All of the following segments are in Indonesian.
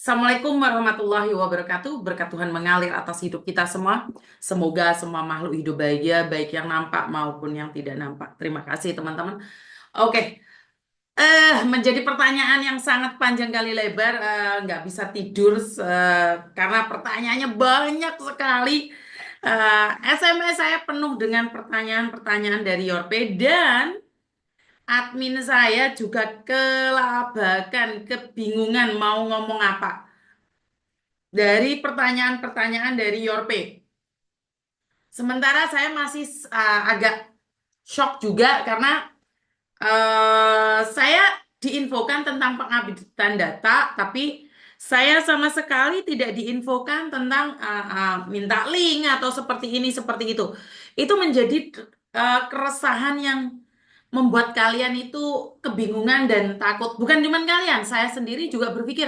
Assalamualaikum warahmatullahi wabarakatuh. Berkat Tuhan mengalir atas hidup kita semua. Semoga semua makhluk hidup bahagia, baik yang nampak maupun yang tidak nampak. Terima kasih teman-teman. Oke, menjadi pertanyaan yang sangat panjang kali lebar, nggak bisa tidur karena pertanyaannya banyak sekali. SMS saya penuh dengan pertanyaan-pertanyaan dari Yorpe dan admin saya juga kelabakan, kebingungan mau ngomong apa dari pertanyaan-pertanyaan dari Yorpe. Sementara saya masih agak shock juga karena saya diinfokan tentang pengupdatean data, tapi saya sama sekali tidak diinfokan tentang minta link atau seperti ini, seperti itu. Itu menjadi keresahan yang membuat kalian itu kebingungan dan takut. Bukan cuma kalian, saya sendiri juga berpikir,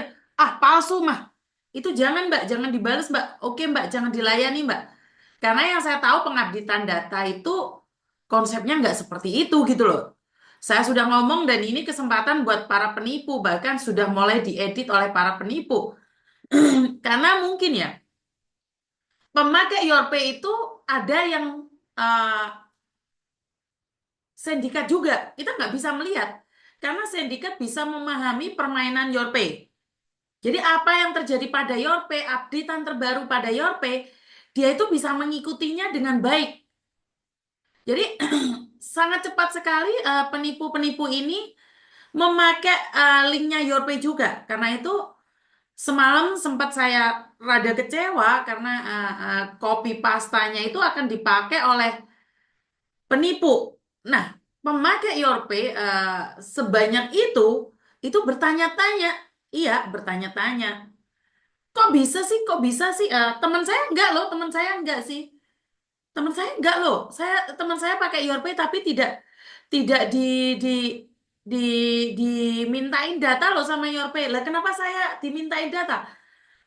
palsu mah. Itu jangan Mbak, jangan dibales Mbak. Oke Mbak, jangan dilayani Mbak. Karena yang saya tahu pengupdatean data itu konsepnya nggak seperti itu gitu loh. Saya sudah ngomong dan ini kesempatan buat para penipu, bahkan sudah mulai diedit oleh para penipu. Karena mungkin ya, pemakai Yorpay itu ada yang uh, sindikat juga. Kita nggak bisa melihat. Karena sindikat bisa memahami permainan Yorpay. Jadi apa yang terjadi pada Yorpay, updatean terbaru pada Yorpay, dia itu bisa mengikutinya dengan baik. Jadi sangat cepat sekali penipu-penipu ini memakai linknya Yorpay juga. Karena itu semalam sempat saya rada kecewa karena copy pastanya itu akan dipakai oleh penipu. Nah, pemakai Yorpay sebanyak itu bertanya-tanya. Iya, bertanya-tanya. Kok bisa sih? Kok bisa sih? Teman saya enggak loh, teman saya enggak sih. Teman saya enggak loh. Teman saya pakai Yorpay tapi tidak tidak di di dimintain data loh sama Yorpay. Lah kenapa saya dimintain data?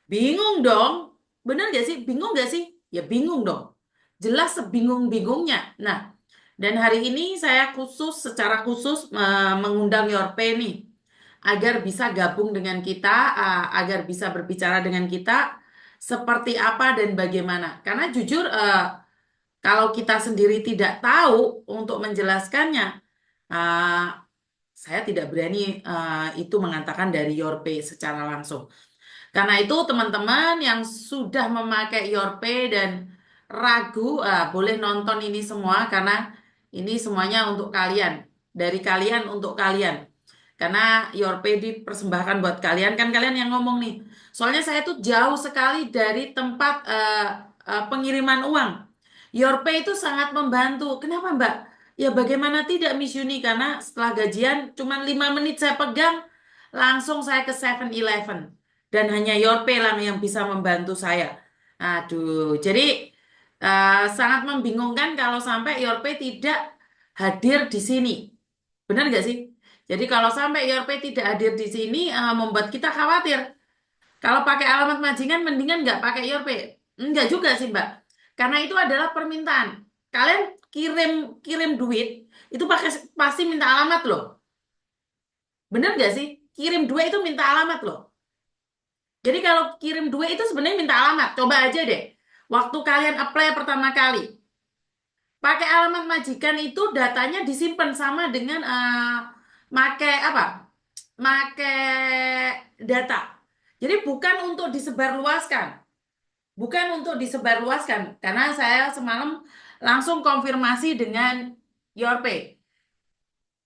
Bingung dong. Bener gak sih? Bingung gak sih? Ya bingung dong. Jelas sebingung-bingungnya. Nah, dan hari ini saya secara khusus mengundang Yorpay nih agar bisa gabung dengan kita, agar bisa berbicara dengan kita seperti apa dan bagaimana. Karena jujur, kalau kita sendiri tidak tahu untuk menjelaskannya, uh, saya tidak berani itu mengatakan dari Yorpay secara langsung. Karena itu teman-teman yang sudah memakai Yorpay dan ragu, boleh nonton ini semua karena ini semuanya untuk kalian, dari kalian untuk kalian. Karena Yorpay dipersembahkan buat kalian, kan kalian yang ngomong nih. Soalnya saya tuh jauh sekali dari tempat pengiriman uang. Yorpay itu sangat membantu. Kenapa Mbak? Ya bagaimana tidak Miss Yuni? Karena setelah gajian cuma 5 menit saya pegang, langsung saya ke 7-Eleven. Dan hanya Yorpay lah yang bisa membantu saya. Aduh, jadi sangat membingungkan kalau sampai Yorpay tidak hadir di sini. Benar nggak sih? Jadi kalau sampai Yorpay tidak hadir di sini, membuat kita khawatir. Kalau pakai alamat majingan, mendingan nggak pakai Yorpay. Enggak juga sih, Mbak. Karena itu adalah permintaan. Kalian kirim kirim duit, itu pasti minta alamat loh. Bener nggak sih? Kirim duit itu minta alamat loh. Jadi kalau kirim duit itu sebenarnya minta alamat. Coba aja deh. Waktu kalian apply pertama kali, pakai alamat majikan itu datanya disimpan sama dengan make apa? Make data. Jadi bukan untuk disebarluaskan. Bukan untuk disebarluaskan. Karena saya semalam langsung konfirmasi dengan Yorpay.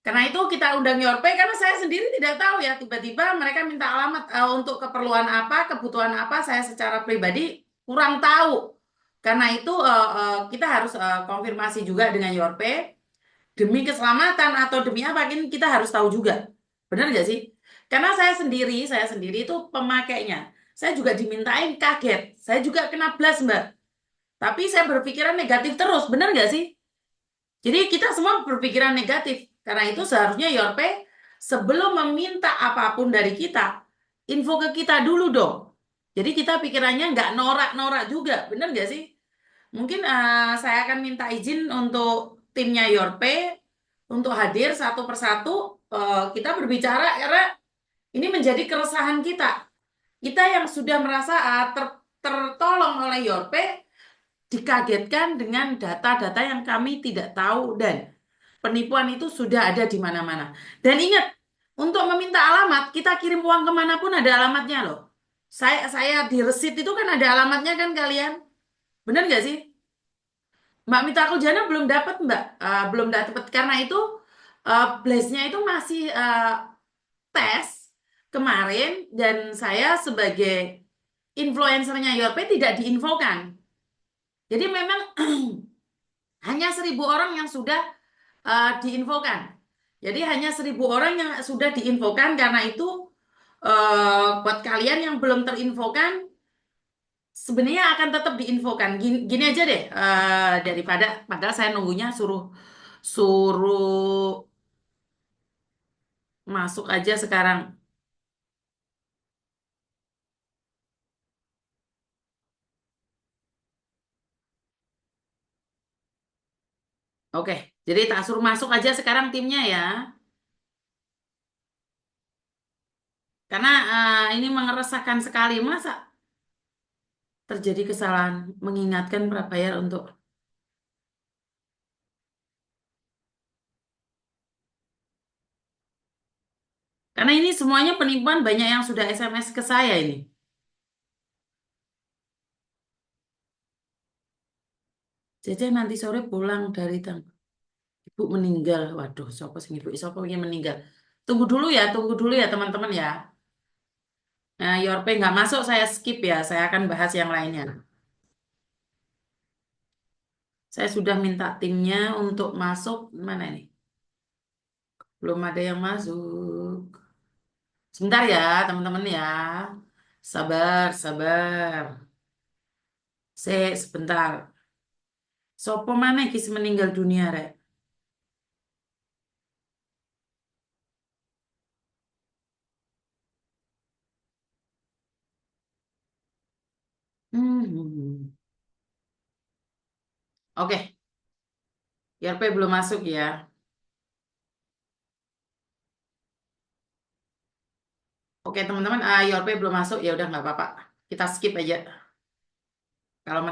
Karena itu kita undang Yorpay karena saya sendiri tidak tahu ya tiba-tiba mereka minta alamat untuk keperluan apa, kebutuhan apa, saya secara pribadi kurang tahu. Karena itu kita harus konfirmasi juga dengan Yorpay demi keselamatan atau demi apa ini kita harus tahu juga. Benar nggak sih? Karena saya sendiri itu pemakainya. Saya juga dimintain kaget. Saya juga kena blast, Mbak. Tapi saya berpikiran negatif terus. Benar nggak sih? Jadi kita semua berpikiran negatif. Karena itu seharusnya Yorpe sebelum meminta apapun dari kita, info ke kita dulu dong. Jadi kita pikirannya nggak norak-norak juga. Benar nggak sih? Mungkin saya akan minta izin untuk timnya Yorpe untuk hadir satu persatu. Kita berbicara karena ini menjadi keresahan kita. Kita yang sudah merasa tertolong oleh Yorpe dikagetkan dengan data-data yang kami tidak tahu dan penipuan itu sudah ada di mana-mana. Dan ingat, untuk meminta alamat, kita kirim uang kemanapun ada alamatnya loh. Saya di resit itu kan ada alamatnya kan kalian? Bener nggak sih? Mbak Mita Kuljana belum dapat Mbak. Belum dapat karena itu Blaze-nya itu masih tes kemarin dan saya sebagai influencernya Yorpe tidak diinfokan. Jadi memang hanya 1.000 orang yang sudah diinfokan. Jadi hanya 1.000 orang yang sudah diinfokan karena itu buat kalian yang belum terinfokan sebenarnya akan tetap diinfokan. Gini, gini aja deh daripada padahal saya nunggunya suruh suruh masuk aja sekarang. Oke, jadi tak suruh masuk aja sekarang timnya ya. Karena ini mengeresahkan sekali. Masa terjadi kesalahan mengingatkan prabayar untuk... Karena ini semuanya penipuan banyak yang sudah SMS ke saya ini. Jaja nanti sore pulang dari ibu meninggal. Waduh, siapa sih ibu? Siapa yang meninggal? Tunggu dulu ya teman-teman ya. Nah, Yorpe nggak masuk, saya skip ya. Saya akan bahas yang lainnya. Saya sudah minta timnya untuk masuk. Mana ini? Belum ada yang masuk. Sebentar ya, teman-teman ya. Sabar, sabar. Sebentar. Sopo mana kis meninggal dunia, rek? Hmm. Oke, Yorpe belum masuk ya. Oke, teman-teman, Yorpe belum masuk. Ya udah nggak apa-apa. Kita skip aja. Kalau mereka